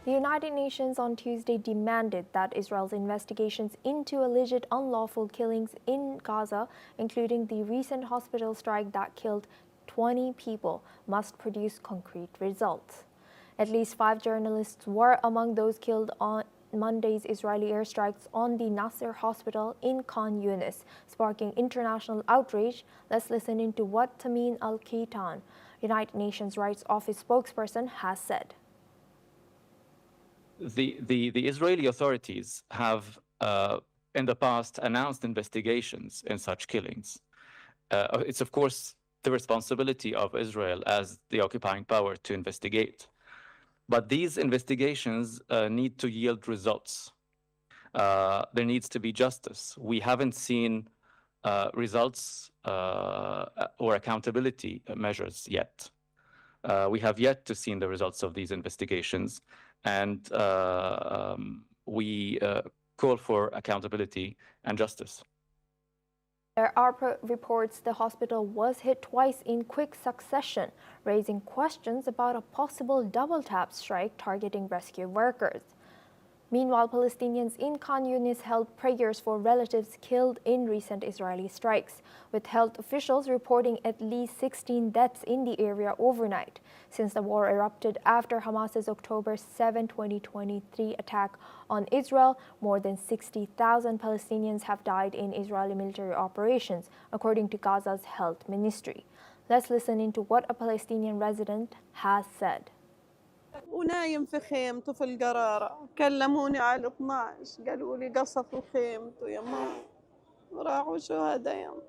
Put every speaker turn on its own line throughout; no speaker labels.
The United Nations on Tuesday demanded that Israel's investigations into alleged unlawful killings in Gaza, including the recent hospital strike that killed 20 people, must produce concrete results. At least 5 journalists were among those killed on Monday's Israeli airstrikes on the Nasser Hospital in Khan Yunis, sparking international outrage. Let's listen into what Tamim Al-Kaitan, United Nations Rights Office spokesperson, has said.
The Israeli authorities have in the past announced investigations in such killings. It's of course the responsibility of Israel as the occupying power to investigate. But these investigations need to yield results. There needs to be justice. We haven't seen results or accountability measures yet. We have yet to see the results of these investigations, and we call for accountability and justice.
There are reports the hospital was hit twice in quick succession, raising questions about a possible double-tap strike targeting rescue workers. Meanwhile, Palestinians in Khan Yunis held prayers for relatives killed in recent Israeli strikes, with health officials reporting at least 16 deaths in the area overnight. Since the war erupted after Hamas's October 7, 2023 attack on Israel, more than 60,000 Palestinians have died in Israeli military operations, according to Gaza's health ministry. Let's listen into what a Palestinian resident has said.
ونايم في خيمته في القرارة كلموني على 12 قالوا لي قصفوا خيمته يما راحوا شهداء يما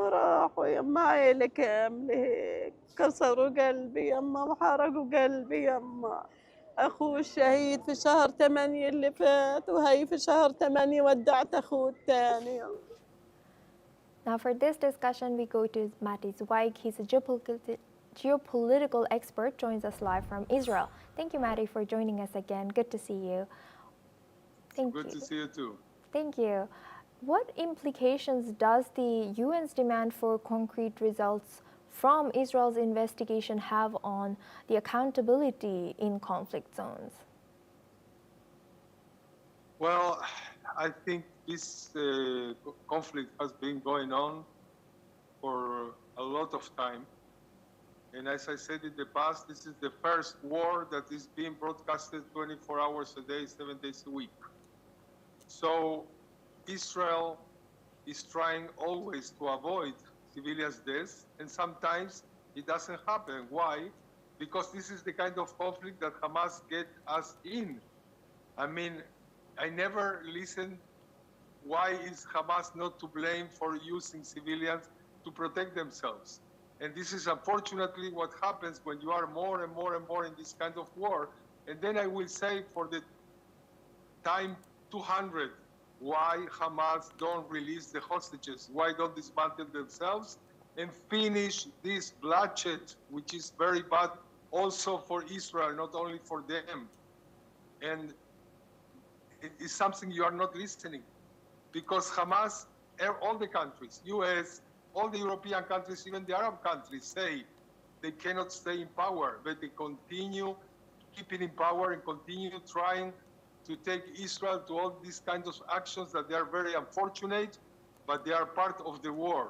راحوا يما عيلة كاملة هيك كسروا قلبي يما وحرقوا قلبي يما أخوه الشهيد في شهر 8 اللي فات وهي في شهر 8 ودعت أخوه الثاني.
Now for this discussion we go to Matti Zweig. He's a geopolitical expert, joins us live from Israel. Thank you, Matti, for joining us again. Good to see you.
Good to see you too.
Thank you. What implications does the UN's demand for concrete results from Israel's investigation have on the accountability in conflict zones?
Well, I think this conflict has been going on for a lot of time. And as I said in the past, this is the first war that is being broadcasted 24 hours a day, 7 days a week. So Israel is trying always to avoid civilians' deaths, and sometimes it doesn't happen. Why? Because this is the kind of conflict that Hamas get us in. I mean, I never listened why is Hamas not to blame for using civilians to protect themselves. And this is unfortunately what happens when you are more and more and more in this kind of war. And then I will say for the time 200, why Hamas don't release the hostages? Why don't dismantle themselves and finish this bloodshed, which is very bad also for Israel, not only for them. And it is something you are not listening, because Hamas, all the countries, US, all the European countries, even the Arab countries say they cannot stay in power, but they continue keeping in power and continue trying to take Israel to all these kinds of actions that they are very unfortunate, but they are part of the war.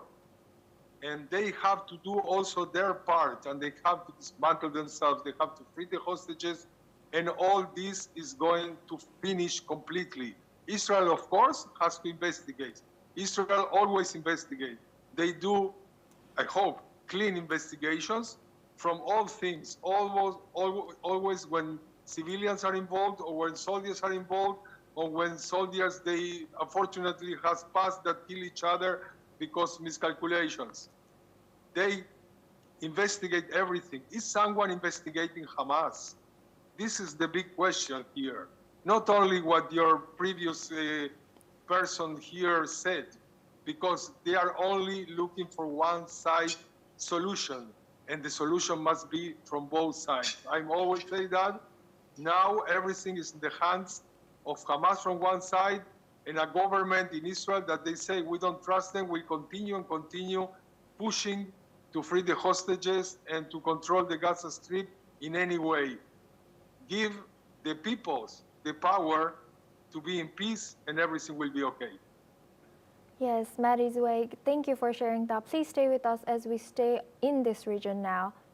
And they have to do also their part, and they have to dismantle themselves, they have to free the hostages, and all this is going to finish completely. Israel, of course, has to investigate. Israel always investigates. They do, I hope, clean investigations from all things, always when civilians are involved or when soldiers are involved or when soldiers, they unfortunately has passed that kill each other because miscalculations. They investigate everything. Is someone investigating Hamas? This is the big question here. Not only what your previous person here said, because they are only looking for one side solution, and the solution must be from both sides. I'm always saying that. Now everything is in the hands of Hamas from one side and a government in Israel that they say we don't trust them, we continue and continue pushing to free the hostages and to control the Gaza Strip in any way. Give the peoples the power to be in peace and everything will be okay.
Yes, Maddie Zweig, thank you for sharing that. Please stay with us as we stay in this region now.